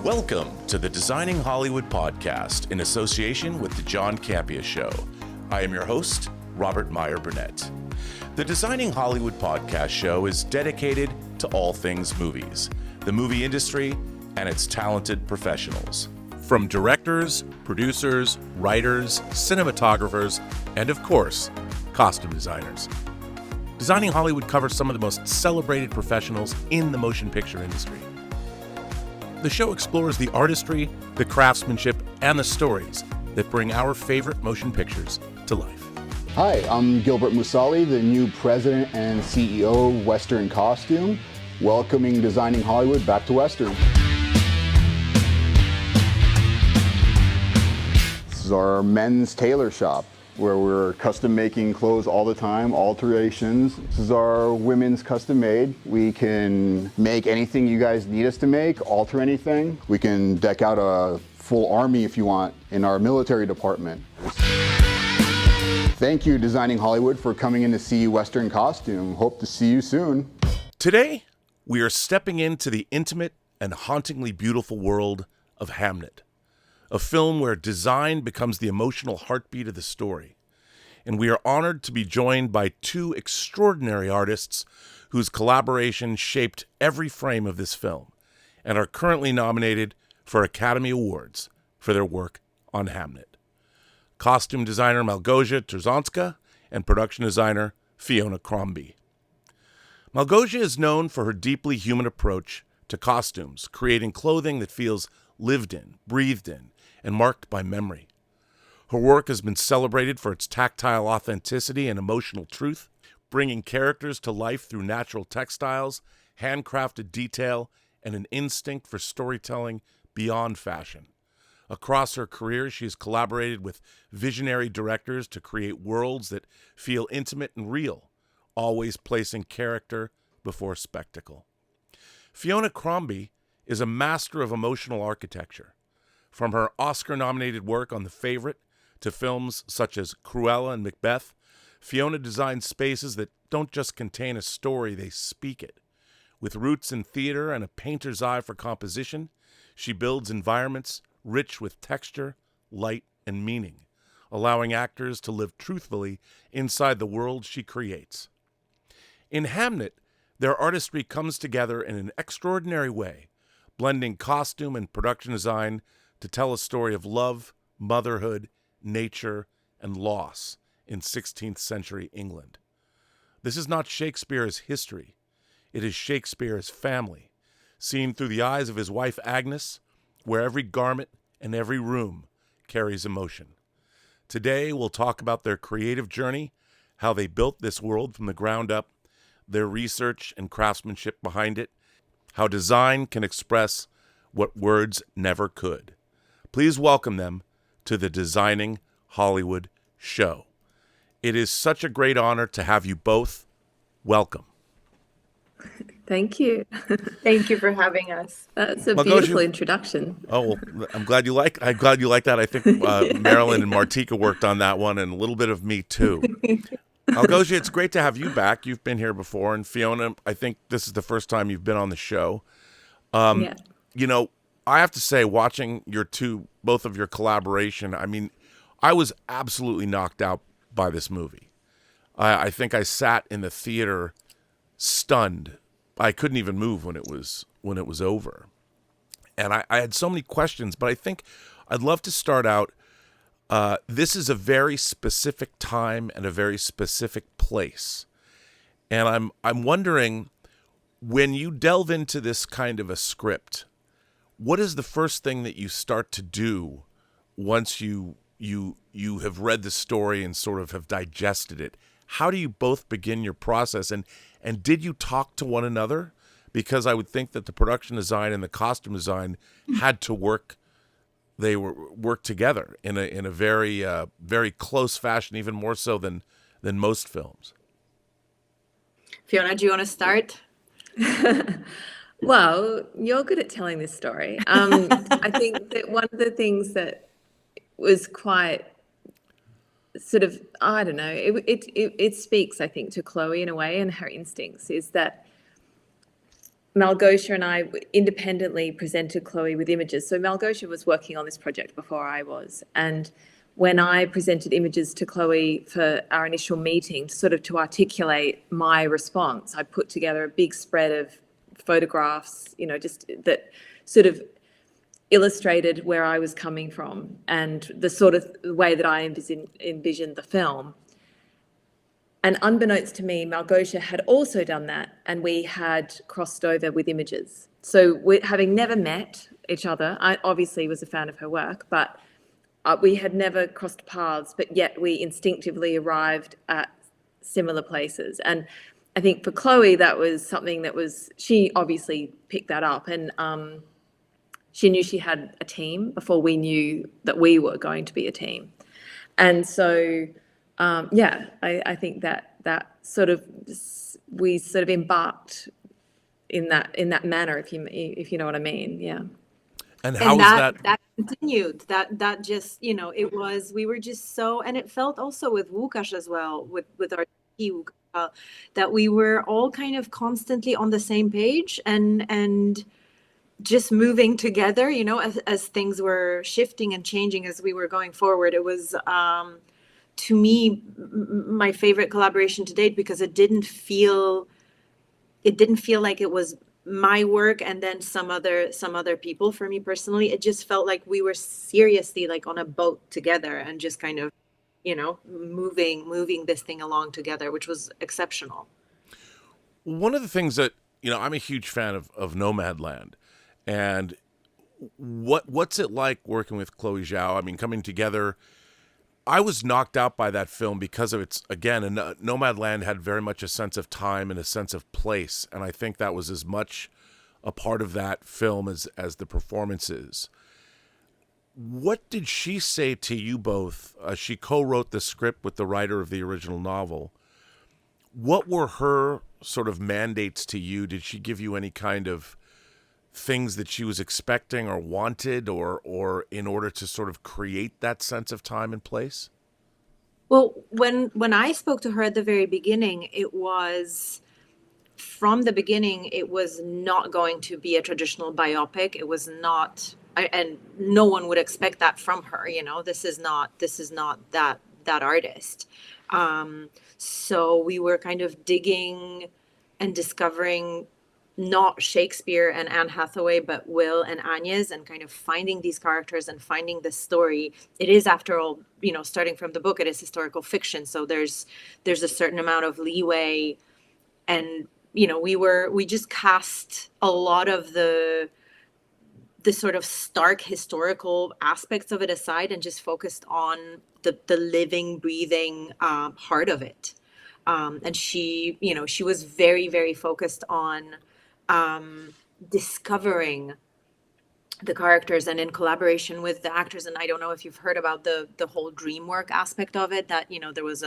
Welcome to the Designing Hollywood podcast in association with the John Campea Show. I am your host, Robert Meyer Burnett. The Designing Hollywood podcast show is dedicated to all things movies, the movie industry, and its talented professionals. From directors, producers, writers, cinematographers, and of course, costume designers. Designing Hollywood covers some of the most celebrated professionals in the motion picture industry. The show explores the artistry, the craftsmanship, and the stories that bring our favorite motion pictures to life. Hi, I'm Gilbert Musali, the new president and CEO of Western Costume, welcoming Designing Hollywood back to Western. This is our men's tailor shop, where we're custom making clothes all the time, alterations. This is our women's custom made. We can make anything you guys need us to make, alter anything. We can deck out a full army if you want in our military department. Thank you, Designing Hollywood, for coming in to see Western Costume. Hope to see you soon. Today, we are stepping into the intimate and hauntingly beautiful world of Hamnet, a film where design becomes the emotional heartbeat of the story. And we are honored to be joined by two extraordinary artists whose collaboration shaped every frame of this film and are currently nominated for Academy Awards for their work on Hamnet. Costume designer Malgosia Turzanska and production designer Fiona Crombie. Malgosia is known for her deeply human approach to costumes, creating clothing that feels lived in, breathed in, and marked by memory. Her work has been celebrated for its tactile authenticity and emotional truth, bringing characters to life through natural textiles, handcrafted detail, and an instinct for storytelling beyond fashion. Across her career, she has collaborated with visionary directors to create worlds that feel intimate and real, always placing character before spectacle. Fiona Crombie is a master of emotional architecture. From her Oscar-nominated work on The Favourite to films such as Cruella and Macbeth, Fiona designs spaces that don't just contain a story, they speak it. With roots in theater and a painter's eye for composition, she builds environments rich with texture, light, and meaning, allowing actors to live truthfully inside the world she creates. In Hamnet, their artistry comes together in an extraordinary way, blending costume and production design to tell a story of love, motherhood, nature, and loss in 16th century England. This is not Shakespeare's history. It is Shakespeare's family, seen through the eyes of his wife Agnes, where every garment and every room carries emotion. Today, we'll talk about their creative journey, how they built this world from the ground up, their research and craftsmanship behind it, how design can express what words never could. Please welcome them to the Designing Hollywood show. It is such a great honor to have you both. Welcome. Thank you. Thank you for having us. That's a beautiful introduction. Oh, well, I'm glad you like that. I think Marilyn and Martika worked on that one, and a little bit of me too. Malgosia, it's great to have you back. You've been here before, and Fiona, I think this is the first time you've been on the show. Yeah. You know, I have to say, watching both of your collaboration, I mean, I was absolutely knocked out by this movie. I think I sat in the theater stunned. I couldn't even move when it was over. And I had so many questions, but I think I'd love to start out. This is a very specific time and a very specific place. And I'm wondering, when you delve into this kind of a script, what is the first thing that you start to do once you have read the story and sort of have digested it? How do you both begin your process? And did you talk to one another? Because I would think that the production design and the costume design had to work. They work together in a very very close fashion, even more so than most films. Fiona, do you want to start? Well, you're good at telling this story. I think that one of the things that was quite sort of, I don't know, it speaks, I think, to Chloe in a way, and her instincts, is that Malgosia and I independently presented Chloe with images. So Malgosia was working on this project before I was. And when I presented images to Chloe for our initial meeting, sort of to articulate my response, I put together a big spread of photographs, just that sort of illustrated where I was coming from and the sort of way that I envisioned the film. And unbeknownst to me, Malgosia had also done that, and we had crossed over with images. So having never met each other, I obviously was a fan of her work, but we had never crossed paths, but yet we instinctively arrived at similar places. And I think for Chloe, that was something she obviously picked that up, and she knew she had a team before we knew that we were going to be a team. And so, I think that sort of, we sort of embarked in that manner, if you know what I mean. Yeah. And how was that continued, that just, we were just so, and it felt also with Łukasz as well, with our that we were all kind of constantly on the same page and just moving together, as things were shifting and changing as we were going forward. It was, to me, my favorite collaboration to date, because it didn't feel like it was my work and then some other people. For me personally, it just felt like we were seriously like on a boat together and just kind of, moving this thing along together, which was exceptional. One of the things that, I'm a huge fan of Nomadland. And what's it like working with Chloé Zhao? I mean, coming together, I was knocked out by that film because of its, again, Nomadland had very much a sense of time and a sense of place. And I think that was as much a part of that film as the performances. What did she say to you both? She co-wrote the script with the writer of the original novel. What were her sort of mandates to you? Did she give you any kind of things that she was expecting or wanted, or in order to sort of create that sense of time and place? Well, when I spoke to her at the very beginning, it was, from the beginning, it was not going to be a traditional biopic. It was not, and no one would expect that from her. This is not that artist. So we were kind of digging and discovering not Shakespeare and Anne Hathaway, but Will and Agnes, and kind of finding these characters and finding the story. It is, after all, starting from the book, it is historical fiction. So there's a certain amount of leeway. And, we just cast a lot of the sort of stark historical aspects of it aside and just focused on the living, breathing heart of it. And she was very, very focused on discovering the characters and in collaboration with the actors. And I don't know if you've heard about the whole dream work aspect of it, that, there was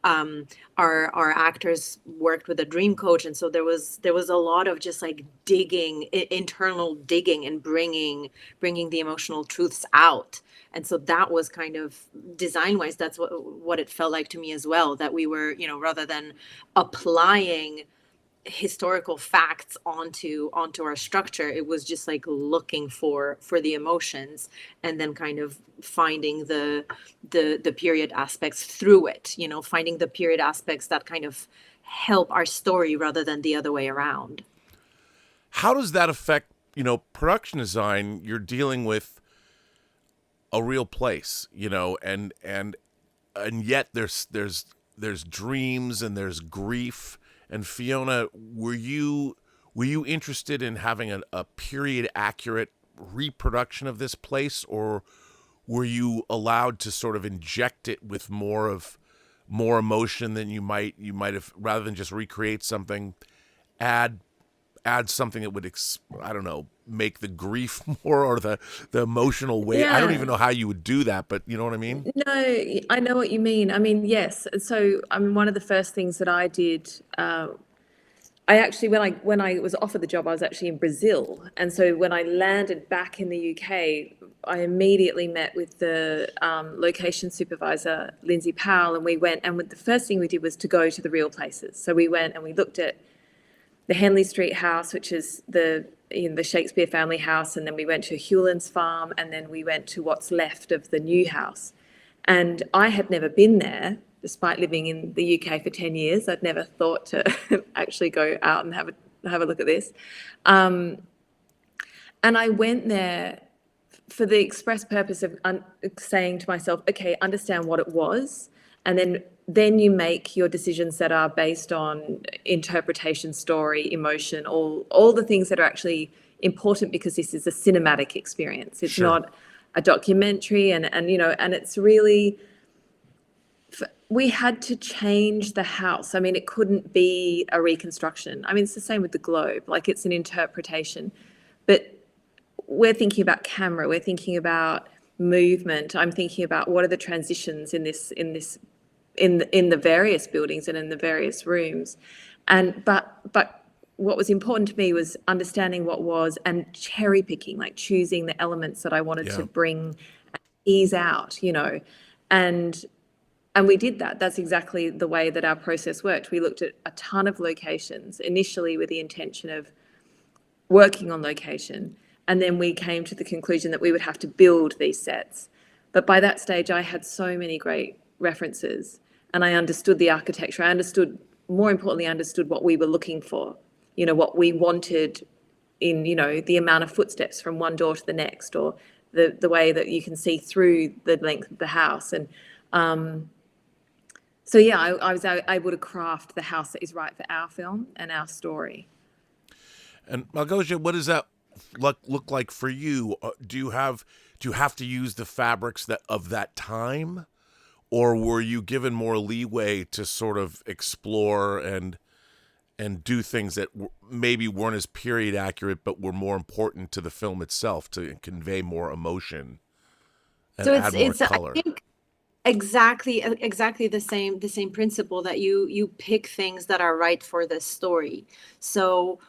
our actors worked with a dream coach. And so there was a lot of just like internal digging and bringing the emotional truths out. And so that was kind of design wise, that's what it felt like to me as well, that we were, rather than applying historical facts onto our structure, it was just like looking for the emotions and then kind of finding the period aspects through it, finding the period aspects that kind of help our story rather than the other way around. How does that affect, production design? You're dealing with a real place, and yet there's dreams and there's grief. And Fiona, were you interested in having a period accurate reproduction of this place, or were you allowed to sort of inject it with more emotion than you might have, rather than just recreate something, add something that would make the grief more, or the emotional weight? Yeah. I don't even know how you would do that, but you know what I mean? No, I know what you mean. I mean, yes. So, one of the first things that I did, I actually, when I was offered the job, I was actually in Brazil. And so when I landed back in the UK, I immediately met with the location supervisor, Lindsay Powell, and we went, and the first thing we did was to go to the real places. So we went and we looked at the Henley Street house, which is the Shakespeare family house, and then we went to Hewlan's farm, and then we went to what's left of the new house. And I had never been there, despite living in the UK for 10 years. I'd never thought to actually go out and have a look at this. And I went there for the express purpose of saying to myself, okay, understand what it was, and then you make your decisions that are based on interpretation, story, emotion, all the things that are actually important, because this is a cinematic experience. It's not a documentary, and it's really, we had to change the house. I mean, it couldn't be a reconstruction. I mean, it's the same with the Globe, like it's an interpretation, but we're thinking about camera, we're thinking about movement. I'm thinking about what are the transitions in the various buildings and in the various rooms. And but what was important to me was understanding what was, and cherry picking, like choosing the elements that I wanted to bring, ease out, and we did that. That's exactly the way that our process worked. We looked at a ton of locations initially with the intention of working on location, and then we came to the conclusion that we would have to build these sets. But by that stage, I had so many great references, and I understood the architecture. More importantly, I understood what we were looking for, what we wanted in, the amount of footsteps from one door to the next, or the way that you can see through the length of the house. And so, yeah, I was able to craft the house that is right for our film and our story. And Malgosia, what does that look like for you? Do you have to use the fabrics of that time, or were you given more leeway to sort of explore and do things that maybe weren't as period accurate, but were more important to the film itself to convey more emotion and add more color? I think exactly the same principle, that you pick things that are right for the story. So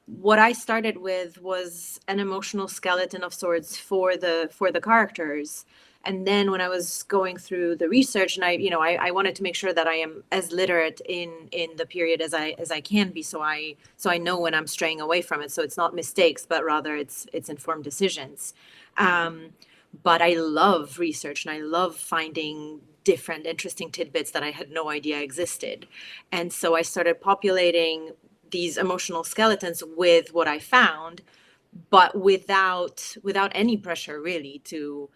what I started with was an emotional skeleton of sorts for the characters. And then when I was going through the research, and I wanted to make sure that I am as literate in the period as I can be, so I know when I'm straying away from it. So it's not mistakes, but rather it's informed decisions. But I love research, and I love finding different interesting tidbits that I had no idea existed. And so I started populating these emotional skeletons with what I found, but without any pressure really to,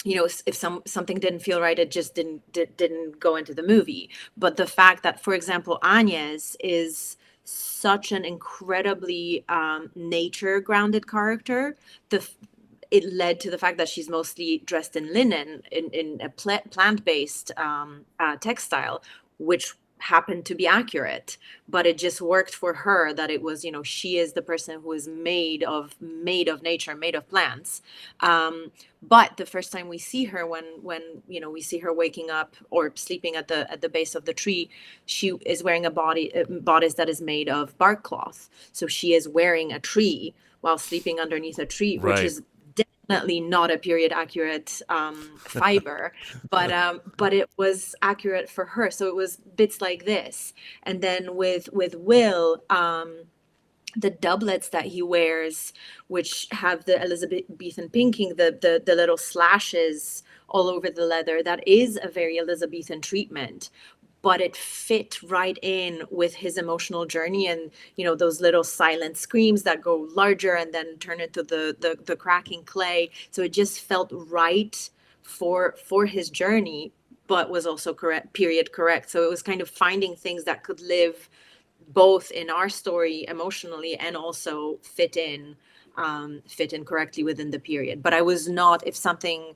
if something didn't feel right, it just didn't go into the movie. But the fact that, for example, Agnes is such an incredibly nature grounded character, it led to the fact that she's mostly dressed in linen, in a plant-based textile, which happened to be accurate, but it just worked for her that it was, she is the person who is made of nature, made of plants. But the first time we see her, when we see her waking up or sleeping at the base of the tree, she is wearing a bodice that is made of bark cloth. So she is wearing a tree while sleeping underneath a tree, which is definitely not a period accurate fiber, but it was accurate for her. So it was bits like this. And then with Will, the doublets that he wears, which have the Elizabethan pinking, the little slashes all over the leather, that is a very Elizabethan treatment. But it fit right in with his emotional journey, and those little silent screams that go larger and then turn into the cracking clay. So it just felt right for his journey, but was also period correct. So it was kind of finding things that could live both in our story emotionally and also fit in correctly within the period. But I was not, if something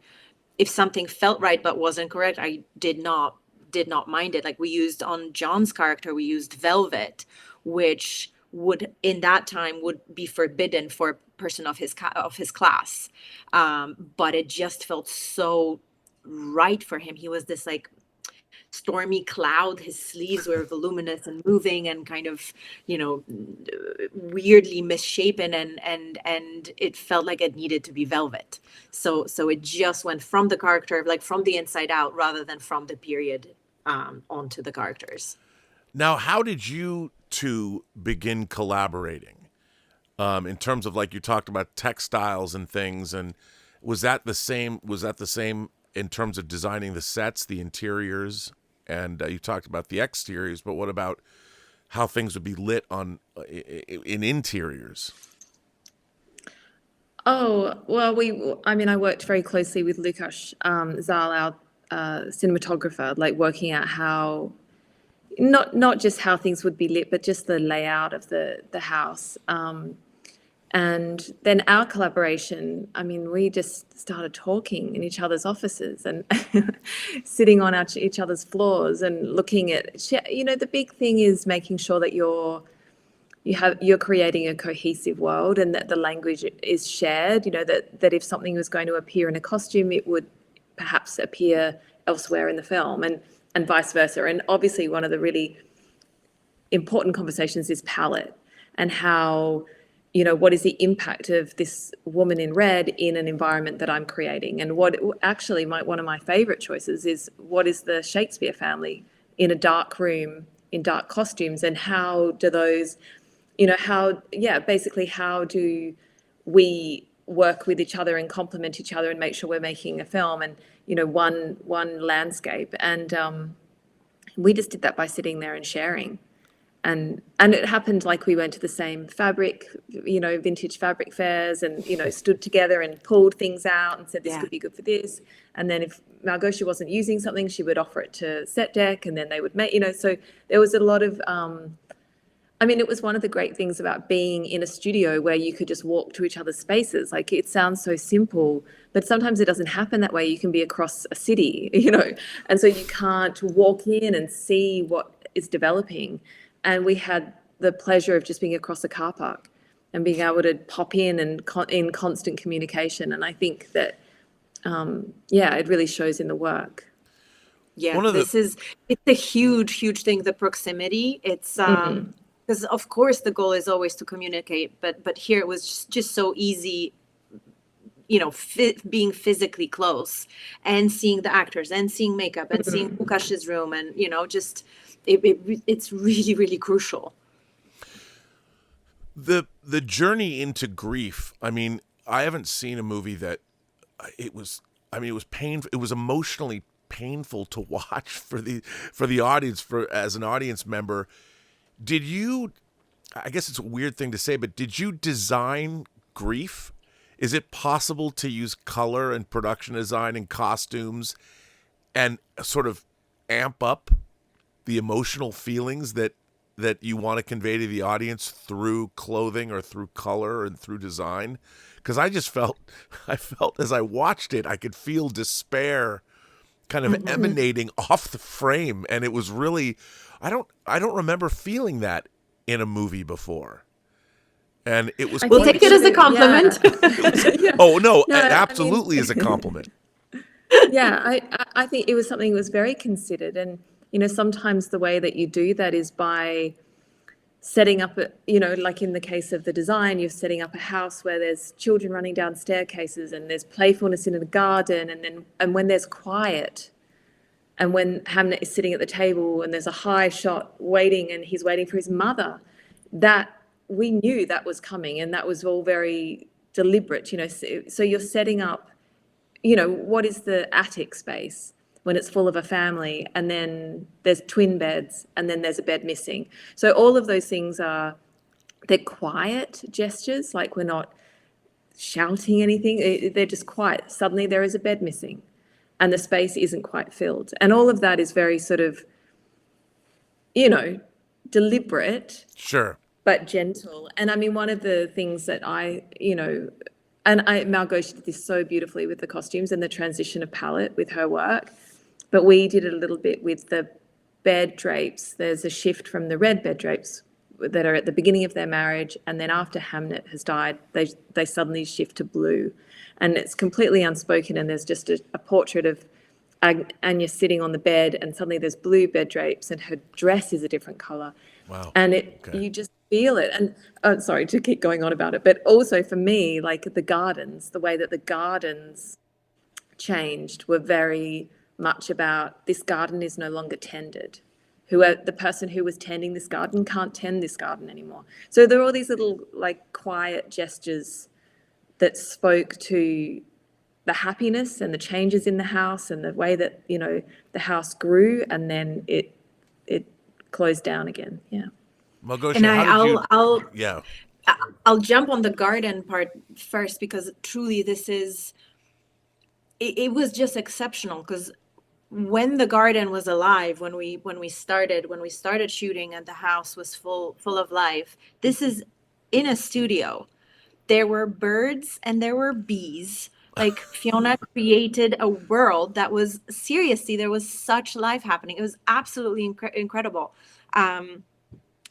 felt right but wasn't correct, I did not mind it. Like we used on John's character, we used velvet, which would in that time would be forbidden for a person of his class. But it just felt so right for him. He was this like stormy cloud. His sleeves were voluminous and moving and kind of, weirdly misshapen, and it felt like it needed to be velvet. So it just went from the character, like from the inside out, rather than from the period onto the characters. Now, how did you two begin collaborating? In terms of, like, you talked about textiles and things, and was that the same in terms of designing the sets, the interiors, and you talked about the exteriors, but what about how things would be lit in interiors? Oh, well, I worked very closely with Lukasz Zal, our cinematographer, like working out how, not just how things would be lit, but just the layout of the house. And then our collaboration, we just started talking in each other's offices and sitting on each other's floors and looking at, the big thing is making sure that you're creating a cohesive world and that the language is shared, that if something was going to appear in a costume, it would perhaps appear elsewhere in the film and vice versa. And obviously one of the really important conversations is palette and how, what is the impact of this woman in red in an environment that I'm creating? And what actually one of my favorite choices is, what is the Shakespeare family in a dark room in dark costumes, and how do those, how do we work with each other and complement each other and make sure we're making a film and, one landscape. And we just did that by sitting there and sharing. And it happened like we went to the same fabric, vintage fabric fairs and, stood together and pulled things out and said, this could be good for this. And then if Malgosia wasn't using something, she would offer it to set deck, and then they would make, so there was a lot of, it was one of the great things about being in a studio where you could just walk to each other's spaces. Like, it sounds so simple, but sometimes it doesn't happen that way. You can be across a city, and so you can't walk in and see what is developing. And we had the pleasure of just being across a car park and being able to pop in and in constant communication. And I think that, it really shows in the work. Yeah, it's a huge, huge thing, the proximity. It's because of course the goal is always to communicate, but here it was just so easy, being physically close and seeing the actors and seeing makeup and seeing Lukasz's room and, just... It's really, really crucial. The journey into grief. I haven't seen a movie that it was painful. It was emotionally painful to watch for the audience, as an audience member. Did you? I guess it's a weird thing to say, but did you design grief? Is it possible to use color and production design and costumes and sort of amp up the emotional feelings that you want to convey to the audience through clothing or through color and through design? Because I felt as I watched it, I could feel despair kind of emanating off the frame. And it was really, I don't remember feeling that in a movie before. And it was... We'll take it as a compliment. Yeah. Oh, no, it absolutely is a compliment. Yeah, I think it was something that was very considered. And, sometimes the way that you do that is by setting up, like in the case of the design, you're setting up a house where there's children running down staircases and there's playfulness in a garden. And when there's quiet, and when Hamnet is sitting at the table and there's a high shot waiting and he's waiting for his mother, that we knew that was coming, and that was all very deliberate, so you're setting up, what is the attic space when it's full of a family, and then there's twin beds, and then there's a bed missing. So all of those things they're quiet gestures, like we're not shouting anything, they're just quiet. Suddenly there is a bed missing, and the space isn't quite filled. And all of that is very sort of, deliberate. Sure. But gentle. And one of the things that Malgosia did this so beautifully with the costumes and the transition of palette with her work, but we did it a little bit with the bed drapes. There's a shift from the red bed drapes that are at the beginning of their marriage, and then after Hamnet has died, they suddenly shift to blue. And it's completely unspoken, and there's just a portrait of Anya sitting on the bed, and suddenly there's blue bed drapes, and her dress is a different color. Wow. And you just feel it. And sorry to keep going on about it, but also for me, like the gardens, the way that the gardens changed were very much about, this garden is no longer tended. the person who was tending this garden can't tend this garden anymore. So there are all these little like quiet gestures that spoke to the happiness and the changes in the house and the way that, you know, the house grew and then it closed down again. Yeah. Malgosia, And I'll jump on the garden part first, because truly this is, it was just exceptional, because when the garden was alive, when we started shooting and the house was full of life, this is in a studio. There were birds and there were bees. Like, Fiona created a world that was, seriously, there was such life happening. It was absolutely incredible.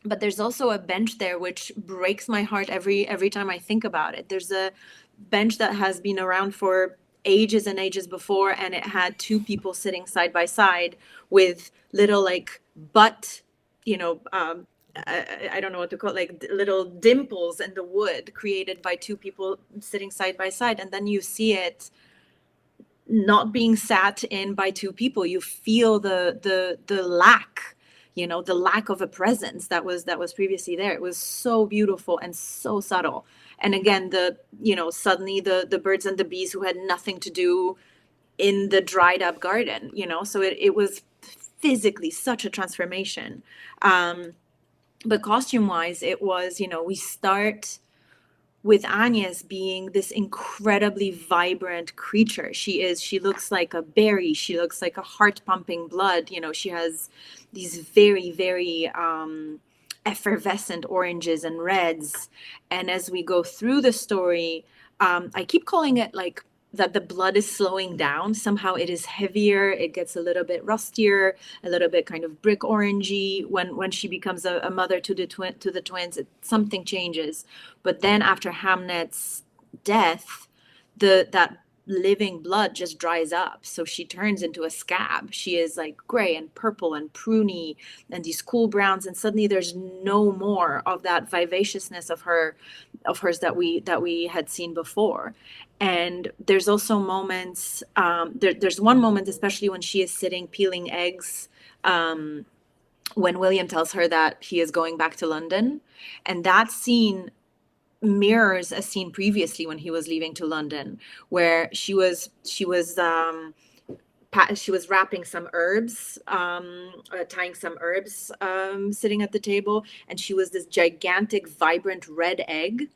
But there's also a bench there which breaks my heart every time I think about it. There's a bench that has been around for ages and ages before, and it had two people sitting side by side with little like butt, you know, I don't know what to call it, like little dimples in the wood created by two people sitting side by side. And then you see it not being sat in by two people. You feel the lack, you know, the lack of a presence that was previously there. It was so beautiful and so subtle. And again, suddenly the birds and the bees who had nothing to do in the dried up garden, you know, so it was physically such a transformation. But costume wise, it was, you know, we start with Agnes being this incredibly vibrant creature. She looks like a berry. She looks like a heart pumping blood. You know, she has these very, very effervescent oranges and reds. And as we go through the story, I keep calling it like that the blood is slowing down. Somehow it is heavier. It gets a little bit rustier, a little bit kind of brick orangey. When she becomes a mother to the twins, something changes. But then after Hamnet's death, that living blood just dries up. So she turns into a scab. She is like gray and purple and pruny and these cool browns. And suddenly there's no more of that vivaciousness of hers that we had seen before. And there's also moments, there's one moment, especially when she is sitting peeling eggs, when William tells her that he is going back to London. And that scene mirrors a scene previously when he was leaving to London, where she was wrapping some herbs, tying some herbs, sitting at the table, and she was this gigantic, vibrant red egg.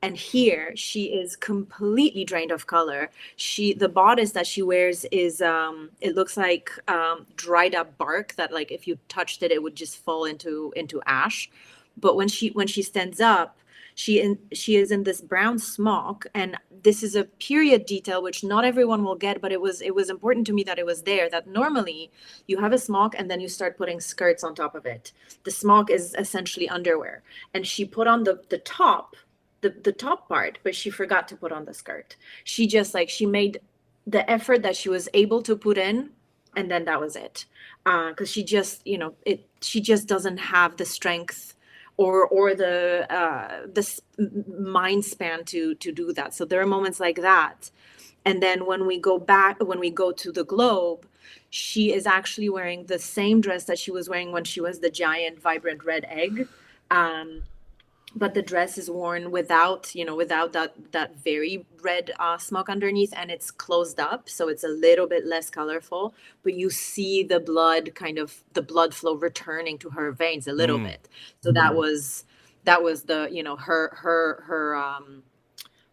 And here she is completely drained of color. The bodice that she wears is, it looks like dried up bark that, like, if you touched it, it would just fall into ash. But when she stands up, she is in this brown smock, and this is a period detail which not everyone will get, but it was important to me that it was there. That normally you have a smock and then you start putting skirts on top of it. The smock is essentially underwear, and she put on the top. The top part, but she forgot to put on the skirt. She just she made the effort that she was able to put in, and then that was it. Because she just, she just doesn't have the strength or the mind span to do that. So there are moments like that. And then when we go to the Globe, she is actually wearing the same dress that she was wearing when she was the giant, vibrant red egg. But the dress is worn without that very red smock underneath, and it's closed up, so it's a little bit less colorful. But you see the blood flow returning to her veins a little bit. So that was the her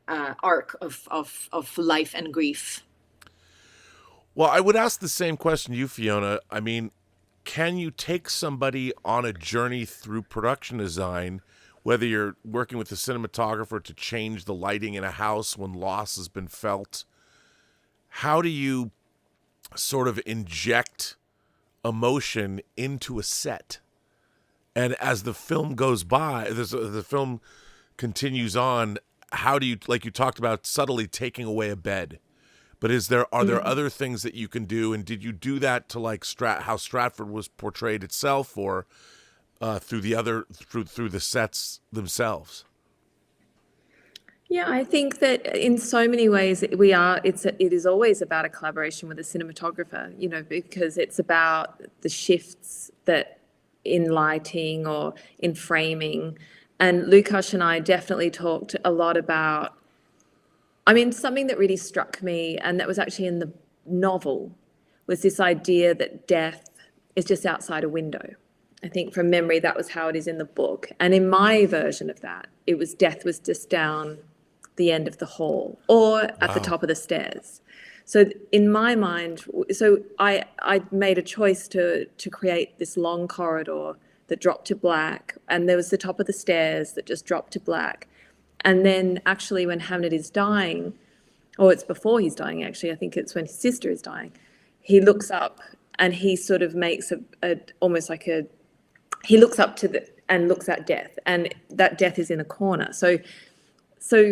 arc of life and grief. Well, I would ask the same question to you, Fiona. I mean, can you take somebody on a journey through production design, whether you're working with the cinematographer to change the lighting in a house when loss has been felt? How do you sort of inject emotion into a set? And as the film goes by, the film continues on, how do you, like you talked about, subtly taking away a bed? But are there other things that you can do? And did you do that to how Stratford was portrayed itself, or through the sets themselves? Yeah, I think that in so many ways it is always about a collaboration with a cinematographer, because it's about the shifts that in lighting or in framing. And Lukasz and I definitely talked a lot about, I mean, something that really struck me, and that was actually in the novel, was this idea that death is just outside a window. I think from memory, that was how it is in the book. And in my version of that, it was death was just down the end of the hall or at the top of the stairs. So in my mind, so I made a choice to create this long corridor that dropped to black, and there was the top of the stairs that just dropped to black. And then actually when Hamnet is dying, or it's before he's dying actually, I think it's when his sister is dying, he looks up and he sort of makes almost like he looks up and looks at death, and that death is in a corner. So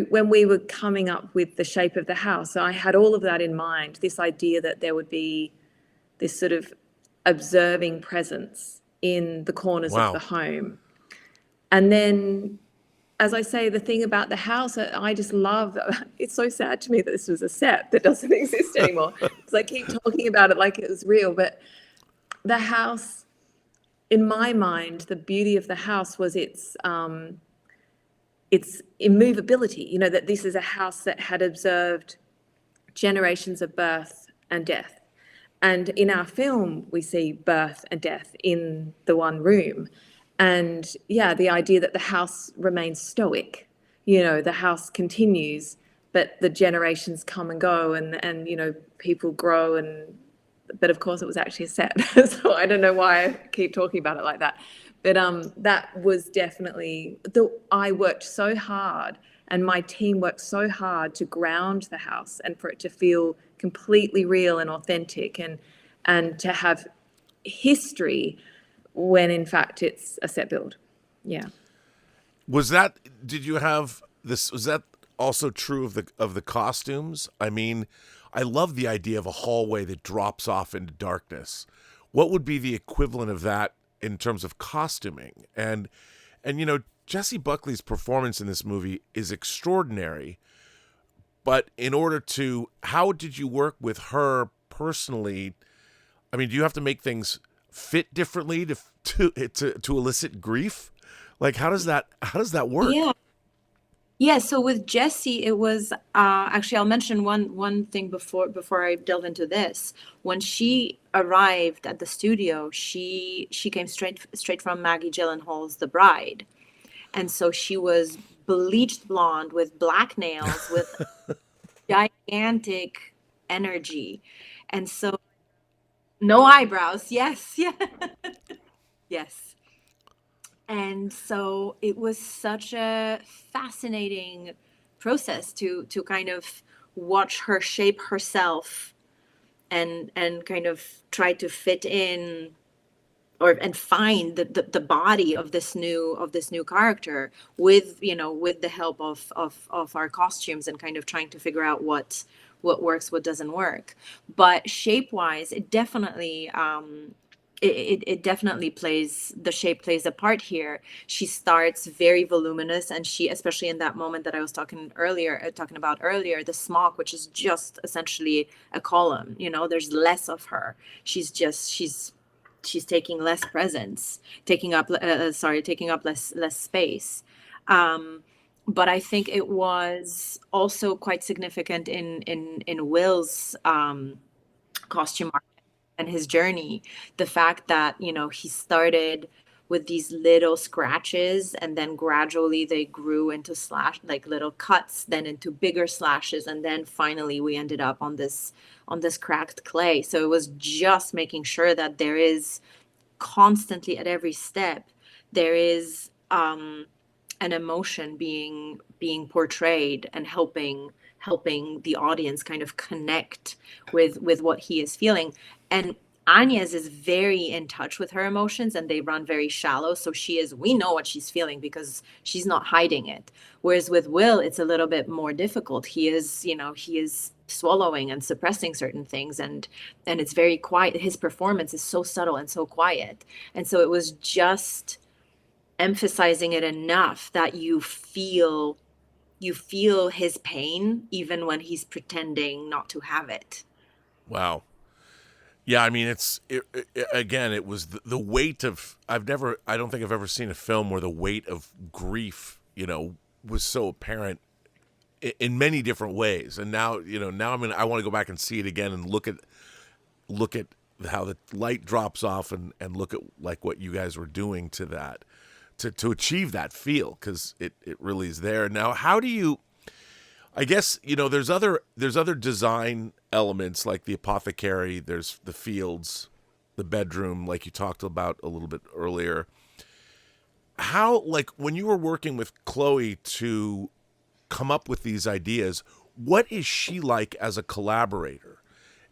when we were coming up with the shape of the house, I had all of that in mind, this idea that there would be this sort of observing presence in the corners of the home. And then, as I say, the thing about the house, I just love, it's so sad to me that this was a set that doesn't exist anymore, because I keep talking about it like it was real. But the house, in my mind, the beauty of the house was its immovability, you know, that this is a house that had observed generations of birth and death. And in our film, we see birth and death in the one room. And yeah, the idea that the house remains stoic, you know, the house continues, but the generations come and go, and you know, people grow, but of course it was actually a set. So I don't know why I keep talking about it like that. But that was definitely, I worked so hard, and my team worked so hard to ground the house and for it to feel completely real and authentic, and to have history when in fact it's a set build. Yeah. Did you have this, was that also true of the costumes? I mean, I love the idea of a hallway that drops off into darkness. What would be the equivalent of that in terms of costuming? And you know, Jessie Buckley's performance in this movie is extraordinary, but how did you work with her personally? I mean, do you have to make things fit differently to elicit grief? Like, how does that work? Yeah, so with Jessie, it was actually, I'll mention one thing before I delve into this. When she arrived at the studio, she came straight from Maggie Gyllenhaal's The Bride, and so she was bleached blonde with black nails with gigantic energy, and so no eyebrows. Yes, yeah, yes. And so it was such a fascinating process to kind of watch her shape herself and kind of try to fit in and find the body of this new character with the help of our costumes, and kind of trying to figure out what works, what doesn't work. But shape wise, it definitely it definitely the shape plays a part here. She starts very voluminous, and she, especially in that moment that I was talking about earlier, the smock, which is just essentially a column, you know, there's less of her. She's taking less presence, taking up less space. But I think it was also quite significant in Will's costume art and his journey, the fact that, you know, he started with these little scratches, and then gradually they grew into little cuts, then into bigger slashes, and then finally we ended up on this cracked clay. So it was just making sure that there is constantly, at every step, there is an emotion being portrayed, and helping the audience kind of connect with what he is feeling. And Agnes is very in touch with her emotions, and they run very shallow. So we know what she's feeling because she's not hiding it. Whereas with Will, it's a little bit more difficult. He is swallowing and suppressing certain things, and it's very quiet. His performance is so subtle and so quiet. And so it was just emphasizing it enough that you feel his pain, even when he's pretending not to have it. Wow. Yeah, I mean, again, it was the weight of, I don't think I've ever seen a film where the weight of grief, was so apparent in many different ways. And now, I want to go back and see it again and look at how the light drops off and look at like what you guys were doing to that, to achieve that feel, because it really is there. Now, how do you, I guess, there's other design elements like the apothecary, there's the fields, the bedroom, like you talked about a little bit earlier. How, like, when you were working with Chloé to come up with these ideas, what is she like as a collaborator?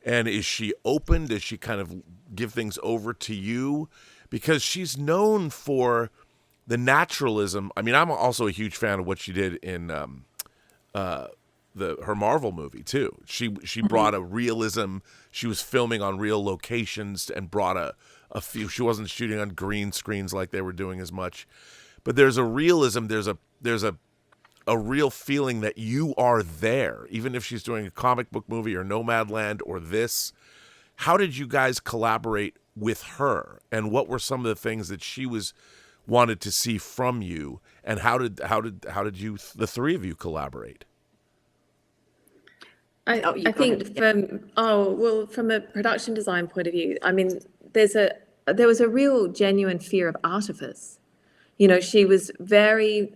And is she open? Does she kind of give things over to you? Because she's known for the naturalism. I mean, I'm also a huge fan of what she did in her Marvel movie too. She brought a realism. She was filming on real locations and brought a few. She wasn't shooting on green screens like they were doing as much. But there's a realism. There's a real feeling that you are there, even if she's doing a comic book movie or Nomadland or this. How did you guys collaborate with her, and what were some of the things that she wanted to see from you, and how did you, the three of you, collaborate? I think from a production design point of view, I mean, there was a real genuine fear of artifice. She was very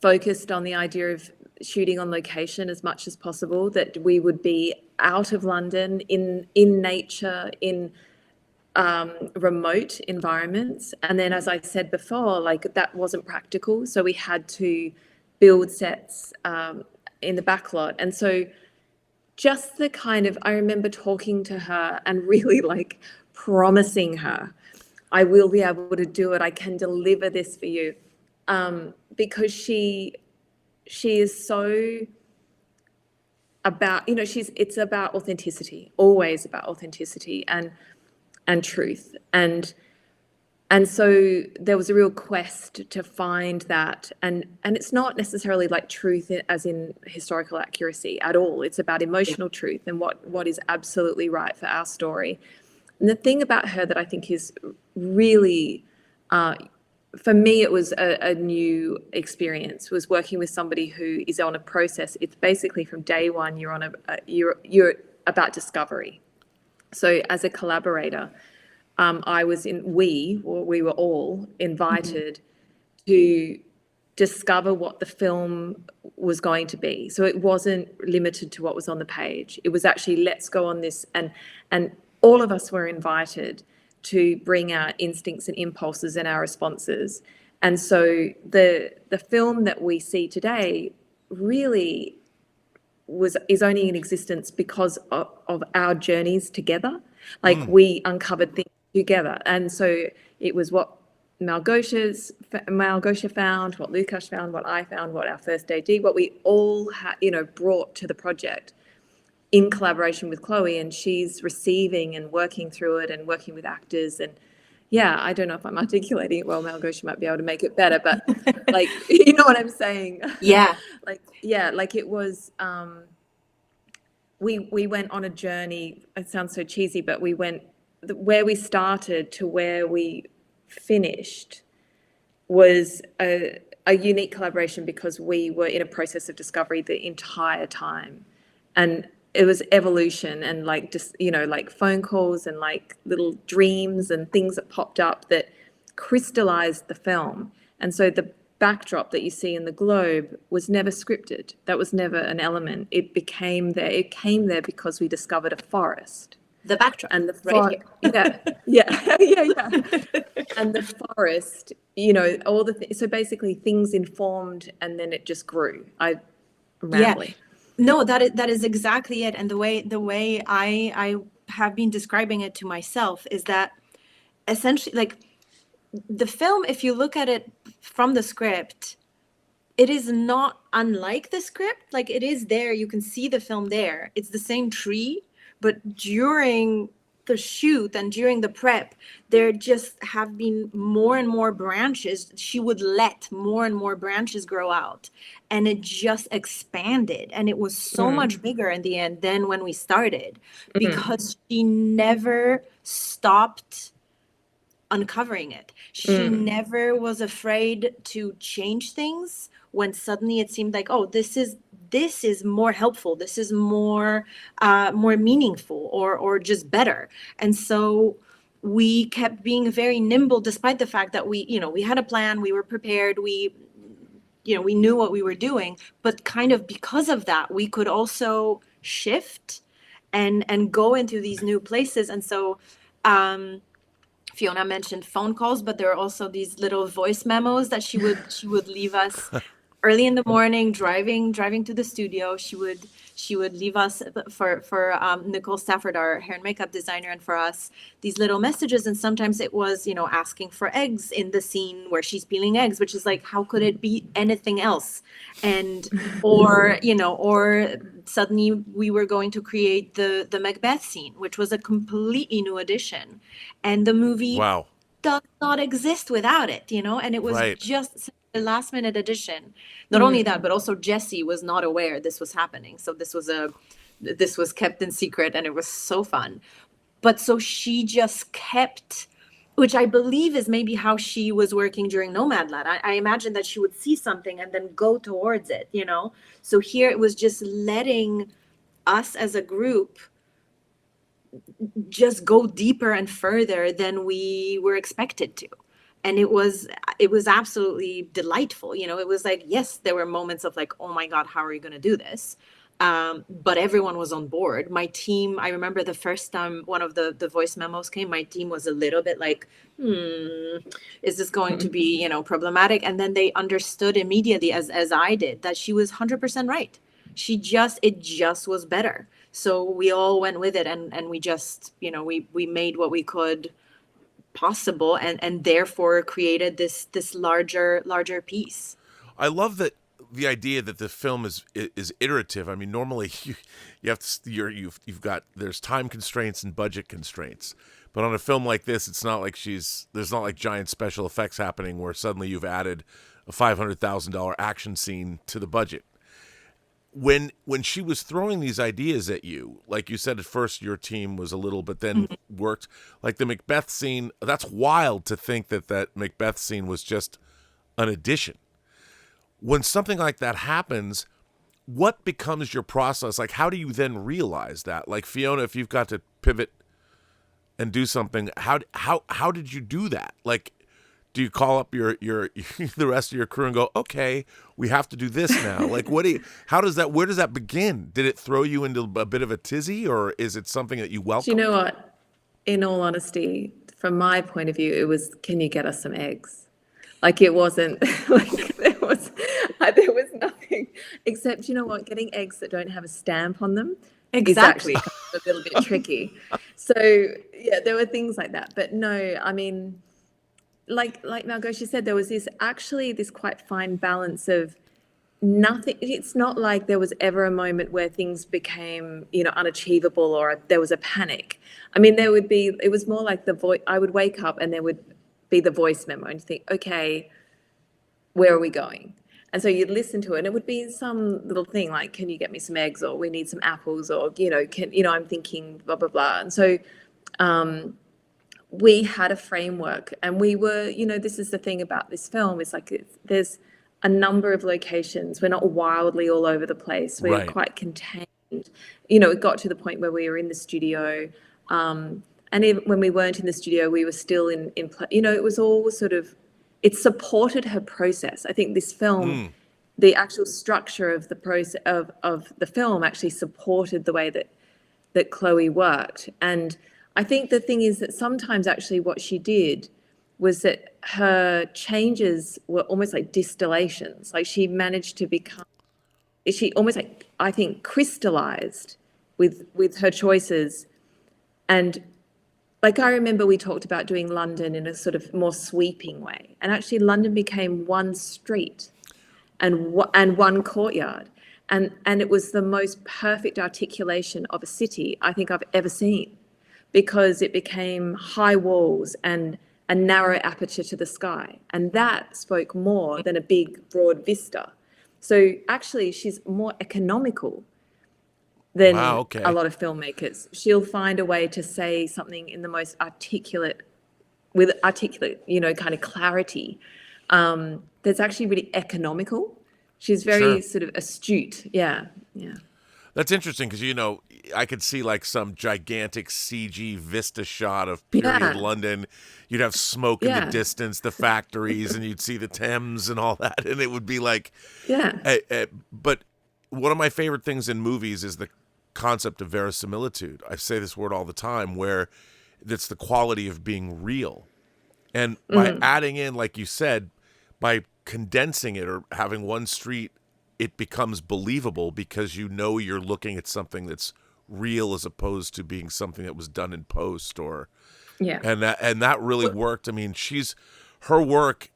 focused on the idea of shooting on location as much as possible, that we would be out of London, in nature, in remote environments. And then, as I said before, like, that wasn't practical, so we had to build sets in the backlot. And so just the kind of, I remember talking to her and really like promising her, I will be able to do it, I can deliver this for you, because she is so about, it's about authenticity, always about authenticity and truth. And so there was a real quest to find that. And it's not necessarily like truth as in historical accuracy at all. It's about emotional truth and what is absolutely right for our story. And the thing about her that I think is really, for me, it was a new experience, was working with somebody who is on a process. It's basically from day one, you're on you're about discovery. So as a collaborator, we were all invited to discover what the film was going to be. So it wasn't limited to what was on the page. It was actually, let's go on this, and all of us were invited to bring our instincts and impulses and our responses. And so the film that we see today really is only in existence because of our journeys together. Like, we uncovered things together. And so it was what Malgosia found, what Lukasz found, what I found, what our first AD, what we all had, brought to the project in collaboration with Chloé, and she's receiving and working through it and working with actors. And yeah, I don't know if I'm articulating it well. Malgosia might be able to make it better, but like, you know what I'm saying? Yeah. like it was, we went on a journey. It sounds so cheesy, but we went, where we started to where we finished was a unique collaboration, because we were in a process of discovery the entire time. And it was evolution, and like, just, like phone calls and like little dreams and things that popped up that crystallized the film. And so the backdrop that you see in the globe was never scripted. That was never an element. It became there. It came there because we discovered a forest. The backdrop, and the right here. yeah. And the forest, all the things. So basically, things informed, and then it just grew. Rambling. No, that is exactly it. And the way I have been describing it to myself is that essentially, like, the film, if you look at it from the script, it is not unlike the script. Like, it is there. You can see the film there. It's the same tree. But during the shoot and during the prep, there just have been more and more branches. She would let more and more branches grow out, and it just expanded. And it was so much bigger in the end than when we started, because she never stopped uncovering it. She never was afraid to change things when suddenly it seemed like, oh, this is more helpful, this is more meaningful, or just better. And so we kept being very nimble, despite the fact that we had a plan, we were prepared, we knew what we were doing, but kind of because of that, we could also shift and go into these new places. And so Fiona mentioned phone calls, but there are also these little voice memos that she would leave us early in the morning, driving to the studio. She would leave us for Nicole Stafford, our hair and makeup designer, and for us, these little messages. And sometimes it was, asking for eggs in the scene where she's peeling eggs, which is like, how could it be anything else? And or suddenly we were going to create the Macbeth scene, which was a completely new addition, and the movie does not exist without it, and it was just a last minute addition. Not only that, but also Jessie was not aware this was happening. So this was kept in secret, and it was so fun. But so she just kept, which I believe is maybe how she was working during Nomadland. I imagine that she would see something and then go towards it, So here it was just letting us as a group just go deeper and further than we were expected to. And it was absolutely delightful. It was like, yes, there were moments of like, oh my God, how are you going to do this? But everyone was on board. My team, I remember the first time one of the voice memos came, my team was a little bit like, is this going to be, problematic? And then they understood immediately, as I did, that she was 100% right. It just was better. So we all went with it, and we just, we made what we could possible, and therefore created this larger piece. I love that the idea that the film is iterative. I mean, normally you've got there's time constraints and budget constraints, but on a film like this, it's not like there's not like giant special effects happening where suddenly you've added a $500,000 action scene to the budget. When she was throwing these ideas at you, like you said, at first your team was a little, but then worked, like the Macbeth scene. That's wild to think that Macbeth scene was just an addition. When something like that happens, what becomes your process? Like, how do you then realize that? Like, Fiona, if you've got to pivot and do something, how did you do that? Like, do you call up your the rest of your crew and go, okay, we have to do this now? Like, where does that begin? Did it throw you into a bit of a tizzy, or is it something that you welcome? Do you know what? In all honesty, from my point of view, it was, can you get us some eggs? Like, it wasn't like there was nothing except, you know what, getting eggs that don't have a stamp on them is actually a little bit tricky. So yeah, there were things like that. But no, I mean, like Malgosia said, there was this quite fine balance of nothing. It's not like there was ever a moment where things became, unachievable, or there was a panic. I mean, it was more like I would wake up and there would be the voice memo and think, okay, where are we going? And so you'd listen to it, and it would be some little thing like, can you get me some eggs, or we need some apples, or, I'm thinking blah, blah, blah. And so, we had a framework, and we were, this is the thing about this film, is like there's a number of locations. We're not wildly all over the place. We're quite contained. It got to the point where we were in the studio, and even when we weren't in the studio, we were still in it was all sort of, it supported her process. I think this film, the actual structure of the process of the film actually supported the way that Chloé worked. And I think the thing is that sometimes actually what she did was that her changes were almost like distillations. Like, she managed to she almost like, I think, crystallized with her choices. And like, I remember we talked about doing London in a sort of more sweeping way. And actually London became one street and one courtyard. And it was the most perfect articulation of a city I think I've ever seen. because it became high walls and a narrow aperture to the sky. And that spoke more than a big, broad vista. So actually, she's more economical than Wow, okay. a lot of filmmakers. She'll find a way to say something in the most articulate, with articulate, kind of clarity, that's actually really economical. She's very sort of astute. Yeah. That's interesting because, I could see like some gigantic CG vista shot of period London. You'd have smoke in the distance, the factories, and you'd see the Thames and all that. And it would be like, but one of my favorite things in movies is the concept of verisimilitude. I say this word all the time, where it's the quality of being real. And by adding in, like you said, by condensing it or having one street, it becomes believable because you're looking at something that's real as opposed to being something that was done in post and that really worked. I mean, her work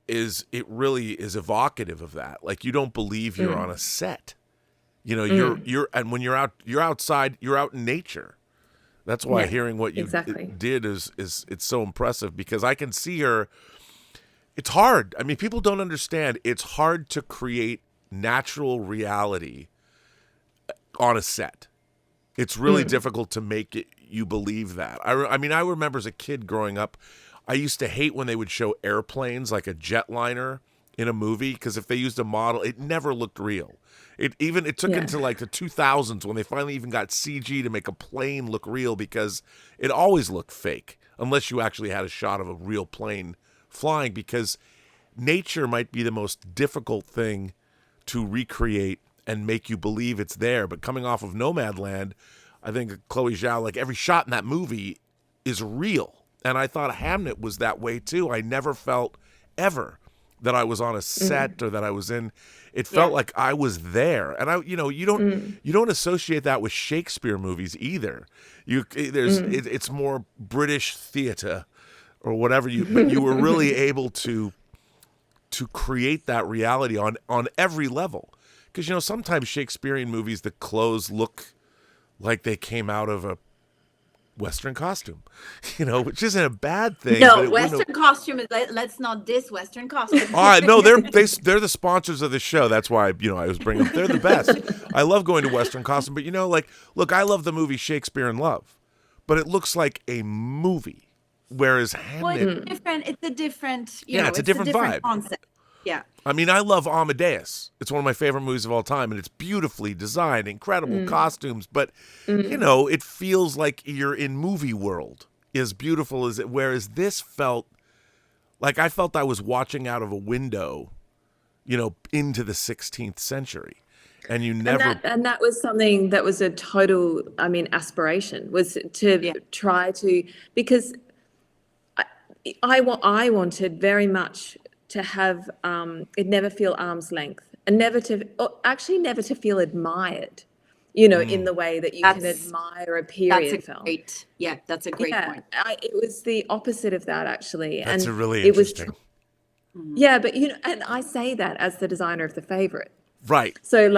really is evocative of that. Like, you don't believe you're on a set. You're and when you're outside, you're out in nature. That's why hearing what you did is it's so impressive, because I can see her. It's hard. I mean, people don't understand. It's hard to create natural reality on a set. It's really difficult to make you believe that. I mean, I remember as a kid growing up, I used to hate when they would show airplanes, like a jetliner in a movie, because if they used a model, it never looked real. It took into like the 2000s when they finally even got CG to make a plane look real, because it always looked fake unless you actually had a shot of a real plane flying, because nature might be the most difficult thing to recreate and make you believe it's there. But coming off of Nomadland, I think Chloé Zhao, like, every shot in that movie is real. And I thought Hamnet was that way too. I never felt ever that I was on a set or that I was in. It felt like I was there. And you don't associate that with Shakespeare movies either. It's more British theater or whatever but you were really able to create that reality on every level. Because, sometimes Shakespearean movies, the clothes look like they came out of a Western costume, which isn't a bad thing. No, Western costume is, let's not diss Western costume. No, they're the sponsors of the show. That's why, I was bringing them. They're the best. I love going to Western costume, but look, I love the movie Shakespeare in Love, but it looks like a movie. Whereas Hamnet, it's a different vibe. Concept. Yeah. I mean, I love Amadeus. It's one of my favorite movies of all time, and it's beautifully designed, incredible costumes. But, it feels like you're in movie world, as beautiful as it. Whereas this felt like I was watching out of a window, into the 16th century. And you never. And that was something that was a total, aspiration, was to try to, because I wanted very much to have it never feel arm's length, and never to feel admired, in the way that you can admire a period film. That's a great point. It was the opposite of that, actually. That's and really interesting. But and I say that as the designer of The Favourite. Right. So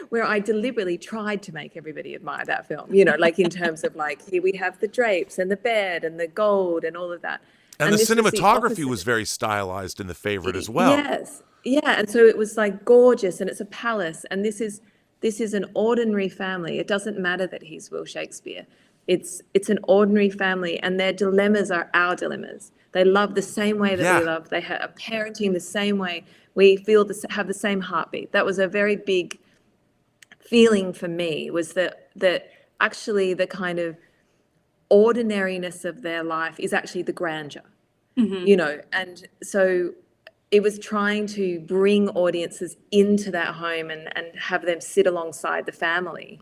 where I deliberately tried to make everybody admire that film, like in terms of like, here we have the drapes and the bed and the gold and all of that. And the cinematography was very stylized in The Favourite as well. Yes. Yeah. And so it was like gorgeous, and it's a palace. And this is an ordinary family. It doesn't matter that he's Will Shakespeare. It's an ordinary family, and their dilemmas are our dilemmas. They love the same way that we love. They are parenting the same way. We have the same heartbeat. That was a very big feeling for me, was that actually the kind of ordinariness of their life is actually the grandeur, and so it was trying to bring audiences into that home and have them sit alongside the family.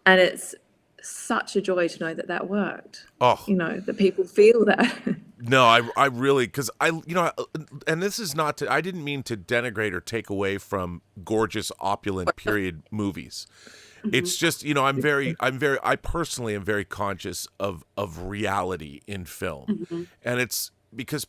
And it's such a joy to know that worked. That people feel that. No, I really, because and this is not I didn't mean to denigrate or take away from gorgeous, opulent period movies. It's just, I personally am very conscious of reality in film. And it's because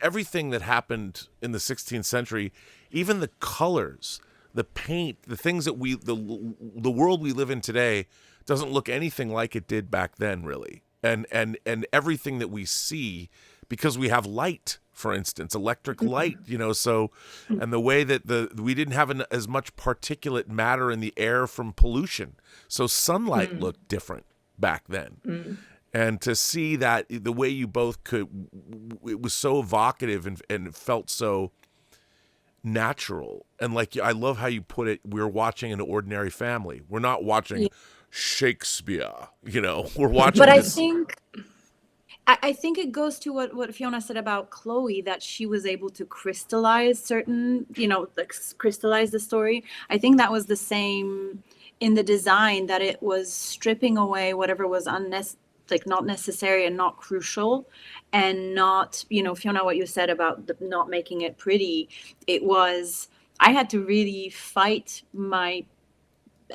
everything that happened in the 16th century, even the colors, the paint, the things that the world we live in today doesn't look anything like it did back then, really. And everything that we see, because we have light, for instance, electric light, so, and the way that we didn't have as much particulate matter in the air from pollution. So sunlight looked different back then. And to see that, the way you both it was so evocative and it felt so natural. And like, I love how you put it, we're watching an ordinary family. We're not watching Shakespeare, we're watching But this. I think it goes to what Fiona said about Chloe, that she was able to crystallize certain, crystallize the story. I think that was the same in the design, that it was stripping away whatever was not necessary and not crucial, and not, Fiona, what you said about not making it pretty. I had to really fight my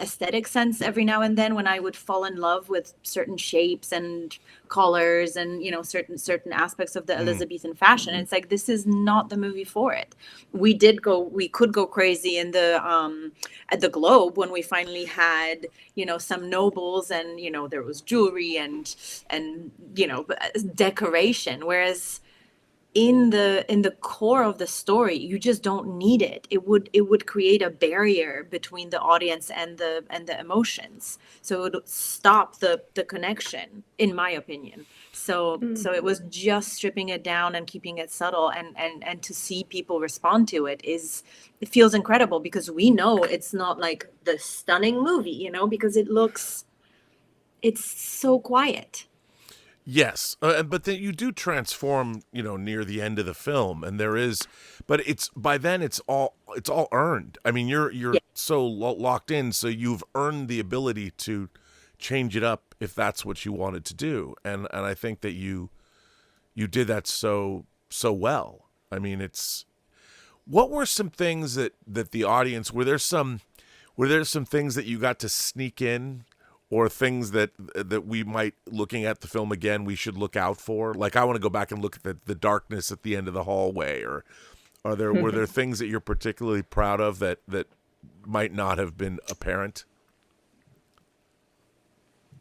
aesthetic sense every now and then when I would fall in love with certain shapes and colors and certain aspects of the Elizabethan fashion. It's like, this is not the movie for it. We could go crazy in the at the Globe when we finally had some nobles and there was jewelry and decoration, whereas in the core of the story, you just don't need it. It would create a barrier between the audience and the emotions. So it would stop the connection, in my opinion. So it was just stripping it down and keeping it subtle, and to see people respond to it feels incredible, because we know it's not like the stunning movie, because it's so quiet. Yes, but then you do transform, near the end of the film, and but by then it's all earned. I mean, you're so locked in, so you've earned the ability to change it up if that's what you wanted to do, and I think that you did that so well. I mean, what were some things that the audience, were there some things that you got to sneak in? Or things that we might, looking at the film again, we should look out for? Like, I want to go back and look at the darkness at the end of the hallway. Or were there things that you're particularly proud of that might not have been apparent?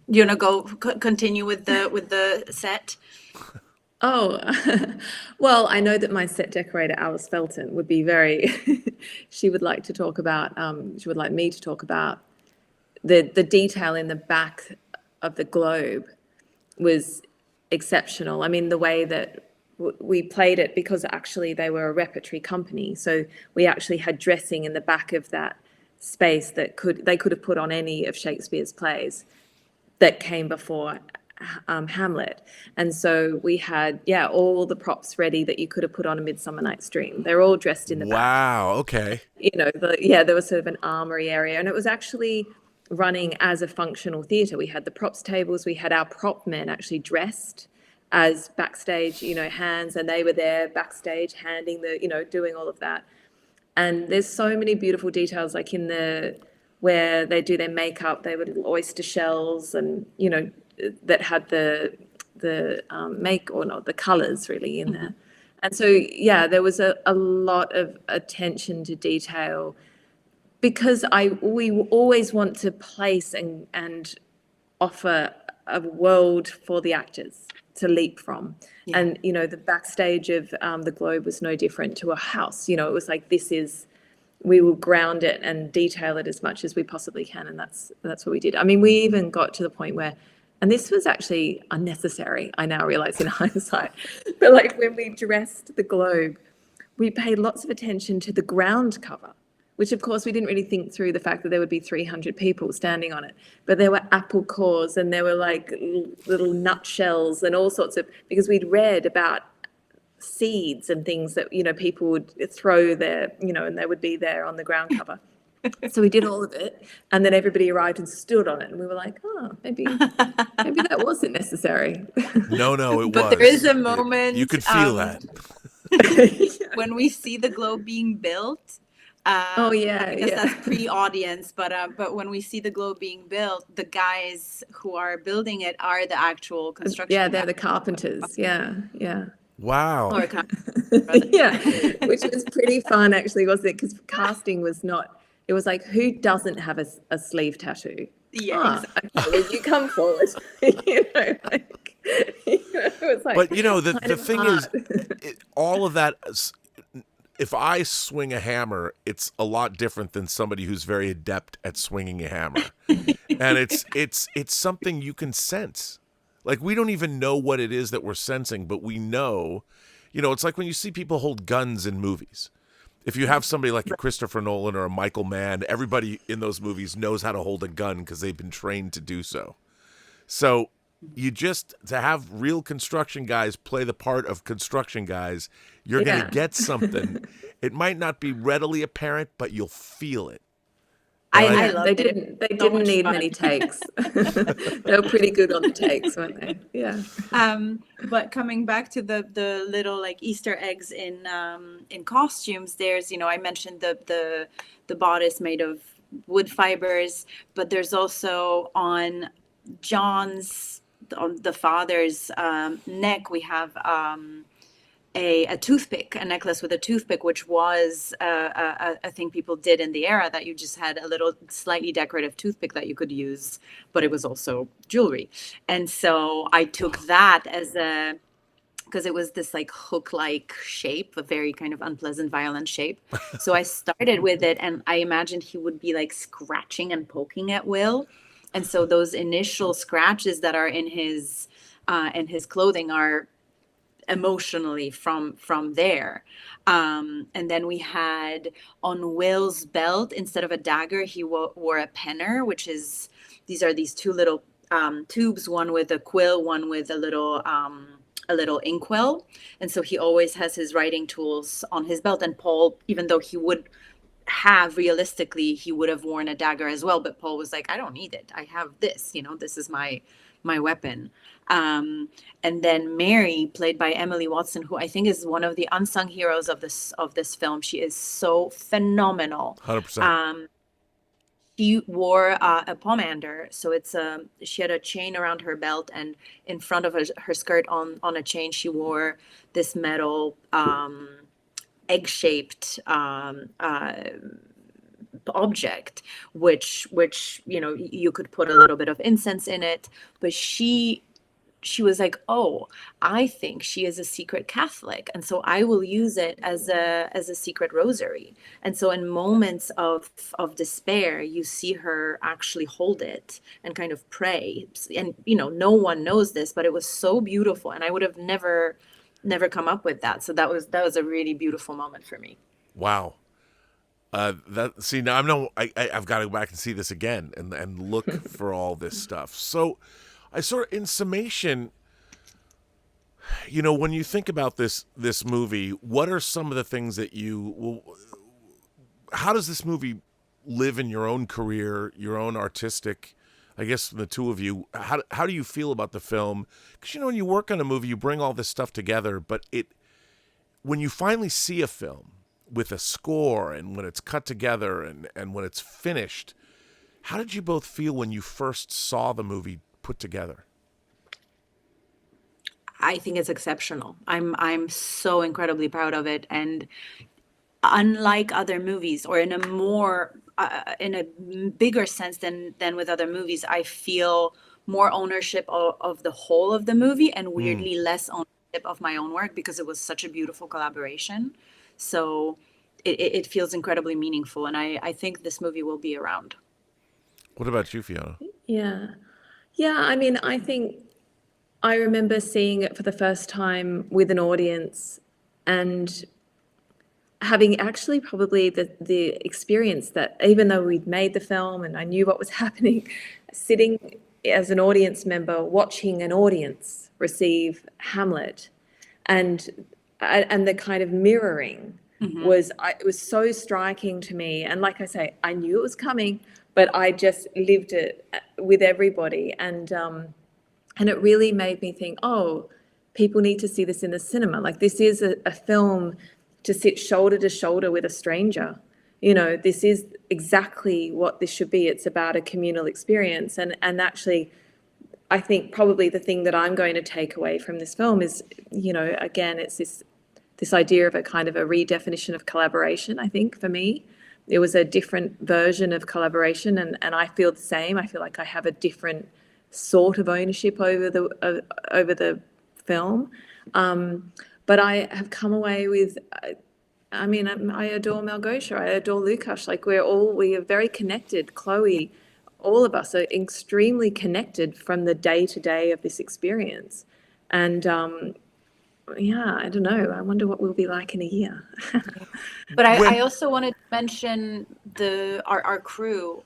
You want to continue with the set? Oh, well, I know that my set decorator, Alice Felton, would be she would like me to talk about the detail in the back of the globe was exceptional. I mean, the way that we played it, because actually they were a repertory company, so we actually had dressing in the back of that space that they could have put on any of Shakespeare's plays that came before Hamlet. And so we had all the props ready that you could have put on A Midsummer Night's Dream. They're all dressed in the back. Wow, okay. There was sort of an armory area, and it was actually running as a functional theatre. We had the props tables, we had our prop men actually dressed as backstage, hands, and they were there backstage handing doing all of that. And there's so many beautiful details, like where they do their makeup, they were little oyster shells, and that had the colours really in there. And so there was a lot of attention to detail, because we always want to place and offer a world for the actors to leap from. Yeah. And, the backstage of the Globe was no different to a house. It was like, we will ground it and detail it as much as we possibly can. And that's what we did. I mean, we even got to the point where, and this was actually unnecessary, I now realize in hindsight, but like when we dressed the Globe, we paid lots of attention to the ground cover, which of course we didn't really think through the fact that there would be 300 people standing on it. But there were apple cores, and there were like little nutshells and all sorts of, because we'd read about seeds and things that, people would throw there, and they would be there on the ground cover. So we did all of it, and then everybody arrived and stood on it, and we were like, maybe that wasn't necessary. No, it was. But there is a moment. You could feel that. When we see the Globe being built. I guess that's pre-audience, but when we see the Globe being built, the guys who are building it are the actual construction. Yeah, they're the carpenters. Yeah. Wow. Yeah, which was pretty fun actually, wasn't it? Because casting was not it was like, who doesn't have a sleeve tattoo? Yeah, Okay, well, you come forward. You know, like, it was like, But the kind of thing is, hard. all of that. If I swing a hammer, it's a lot different than somebody who's very adept at swinging a hammer, and it's something you can sense. Like, we don't even know what it is that we're sensing, but we know. It's like when you see people hold guns in movies. If you have somebody like a Christopher Nolan or a Michael Mann, everybody in those movies knows how to hold a gun because they've been trained to do so. So to have real construction guys play the part of construction guys, you're going to get something. It might not be readily apparent, but you'll feel it. I love it. They didn't need many takes. They were pretty good on the takes, weren't they? Yeah. But coming back to the little like Easter eggs in costumes, there's I mentioned the bodice made of wood fibers, but there's also on the father's neck we have a toothpick, a necklace with a toothpick, which was a thing people did in the era, that you just had a little slightly decorative toothpick that you could use, but it was also jewelry. And so I took that because it was this like hook-like shape, a very kind of unpleasant, violent shape. So I started with it, and I imagined he would be like scratching and poking at Will. And so those initial scratches that are in his clothing are emotionally from there. And then we had on Will's belt, instead of a dagger, he wore a penner, which is, these are these two little tubes, one with a quill, one with a little inkwell. And so he always has his writing tools on his belt. And Paul, even though he would have realistically, he would have worn a dagger as well, but Paul was like, I don't need it. I have this, this is my weapon. And then Mary, played by Emily Watson, who I think is one of the unsung heroes of this film. She is so phenomenal. 100%. She wore a pomander, so she had a chain around her belt, and in front of her skirt on a chain, she wore this metal egg-shaped object, which you could put a little bit of incense in it. But she was like, oh, I think she is a secret Catholic, and so I will use it as a secret rosary. And so in moments of despair, you see her actually hold it and kind of pray. And no one knows this, but it was so beautiful, and I would have never come up with that. So that was a really beautiful moment for me. Wow. Now I've got to go back and see this again and look for all this stuff. So in summation, when you think about this movie, what are some of the things that how does this movie live in your own career, your own artistic, I guess, the two of you, how do you feel about the film? Because, when you work on a movie, you bring all this stuff together, but when you finally see a film with a score and when it's cut together and when it's finished, how did you both feel when you first saw the movie put together? I think it's exceptional. I'm so incredibly proud of it, and unlike other movies, or in a more in a bigger sense than with other movies, I feel more ownership of the whole of the movie, and weirdly less ownership of my own work, because it was such a beautiful collaboration. So it feels incredibly meaningful, and I think this movie will be around. What about you, Fiona? Yeah, I mean, I think I remember seeing it for the first time with an audience and having actually probably the experience that, even though we'd made the film and I knew what was happening, sitting as an audience member watching an audience receive Hamlet, and the kind of mirroring it was so striking to me. And like I say, I knew it was coming, but I just lived it with everybody, and it really made me think, oh, people need to see this in the cinema. Like, this is a film to sit shoulder to shoulder with a stranger. This is exactly what this should be. It's about a communal experience. And actually, I think probably the thing that I'm going to take away from this film is, again, it's this idea of a kind of a redefinition of collaboration, I think, for me, it was a different version of collaboration, and I feel the same. I feel like I have a different sort of ownership over the film. But I have come away with, I mean, I adore Malgosia, I adore Lukasz. Like we are very connected. Chloé, all of us are extremely connected from the day to day of this experience. And yeah, I don't know. I wonder what we'll be like in a year. But I also wanted to mention our crew.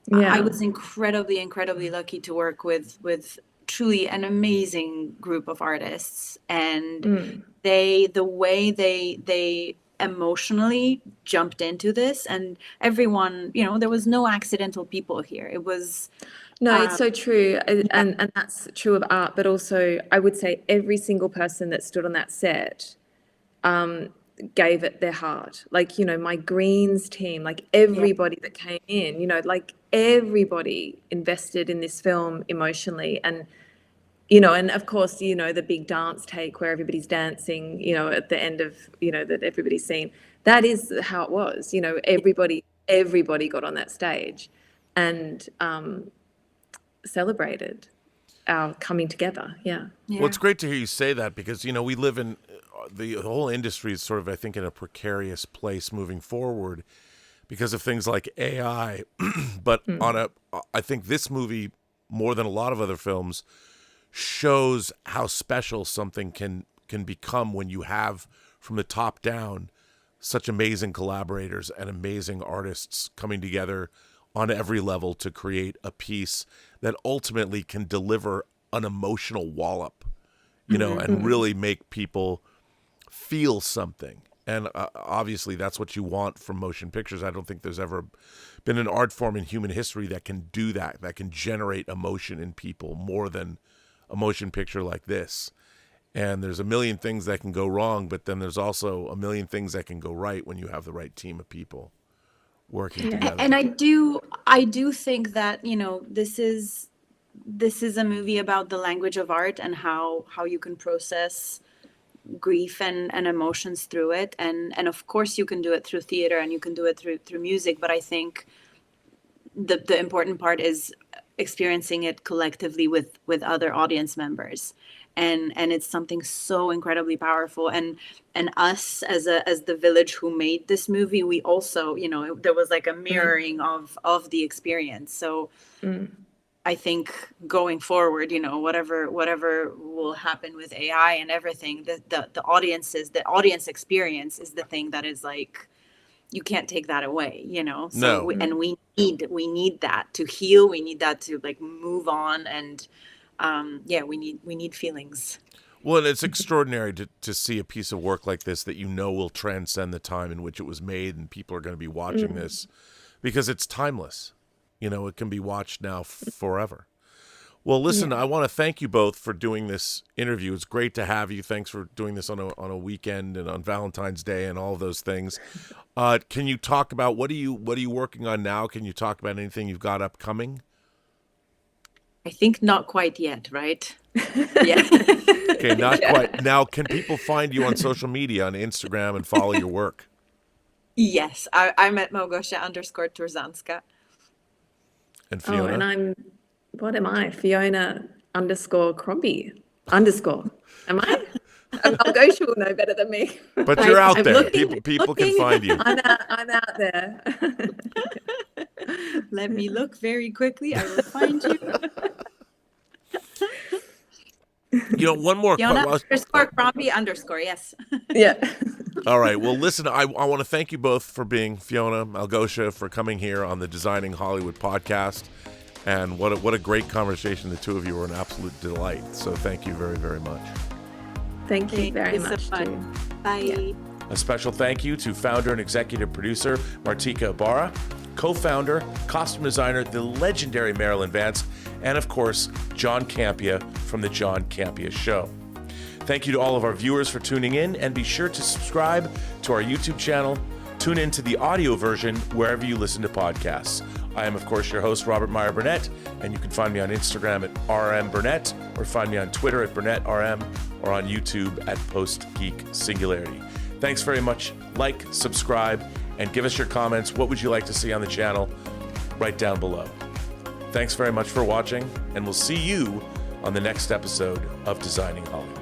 Yeah. I was incredibly lucky to work with truly an amazing group of artists, and the way they emotionally jumped into this, and everyone, there was no accidental people here. It was No, it's so true. And that's true of art, but also I would say every single person that stood on that set gave it their heart. Like, my greens team, like everybody that came in, like everybody invested in this film emotionally. And, and of course, the big dance take where everybody's dancing, at the end of, that everybody's seen. That is how it was, everybody got on that stage and celebrated our coming together. Yeah. Well, it's great to hear you say that because, we live in the whole industry is sort of, I think, in a precarious place moving forward because of things like AI. But I think this movie, more than a lot of other films, shows how special something can become when you have, from the top down, such amazing collaborators and amazing artists coming together on every level to create a piece that ultimately can deliver an emotional wallop, and really make people feel something. And obviously that's what you want from motion pictures. I don't think there's ever been an art form in human history that can do that can generate emotion in people more than a motion picture like this. And there's a million things that can go wrong, but then there's also a million things that can go right when you have the right team of people working together. And I do think that, this is a movie about the language of art and how you can process grief and emotions through it. And of course you can do it through theater and you can do it through music, but I think the important part is experiencing it collectively with other audience members. And it's something so incredibly powerful. And us as the village who made this movie, we also, there was like a mirroring of the experience. So I think going forward, whatever will happen with AI and everything, the audience experience is the thing that is like, you can't take that away, So No. we need that to heal. We need that to like move on, and we need feelings. Well, and it's extraordinary to see a piece of work like this that will transcend the time in which it was made, and people are going to be watching this because it's timeless. It can be watched now forever. Well, listen, I want to thank you both for doing this interview. It's great to have you. Thanks for doing this on a weekend and on Valentine's Day and all of those things. Can you talk about what are you working on now? Can you talk about anything you've got upcoming? I think not quite yet, right? Yeah. Okay, not quite. Now, can people find you on social media, on Instagram, and follow your work? Yes, I'm at Malgosia_Turzanska. And Fiona? Oh, and what am I? Fiona _Crombie _. Am I? Malgosia will know better than me. But you're out there. People can find you. I'm out there. Let me look very quickly. I will find you. One more Fiona _Crombie _ yes. Yeah. All right. Well, listen, I want to thank you both for being Fiona, Malgosia, for coming here on the Designing Hollywood podcast. And what a great conversation. The two of you were an absolute delight. So thank you very, very much. Thank you very much. So too. Bye. Yeah. A special thank you to founder and executive producer Martika Ibarra, co-founder, costume designer, the legendary Marilyn Vance, and of course, John Campea from The John Campea Show. Thank you to all of our viewers for tuning in, and be sure to subscribe to our YouTube channel. Tune in to the audio version wherever you listen to podcasts. I am, of course, your host, Robert Meyer Burnett, and you can find me on Instagram at rmburnett, or find me on Twitter at BurnettRM, or on YouTube at PostGeek Singularity. Thanks very much. Like, subscribe, and give us your comments. What would you like to see on the channel? Right down below. Thanks very much for watching, and we'll see you on the next episode of Designing Hollywood.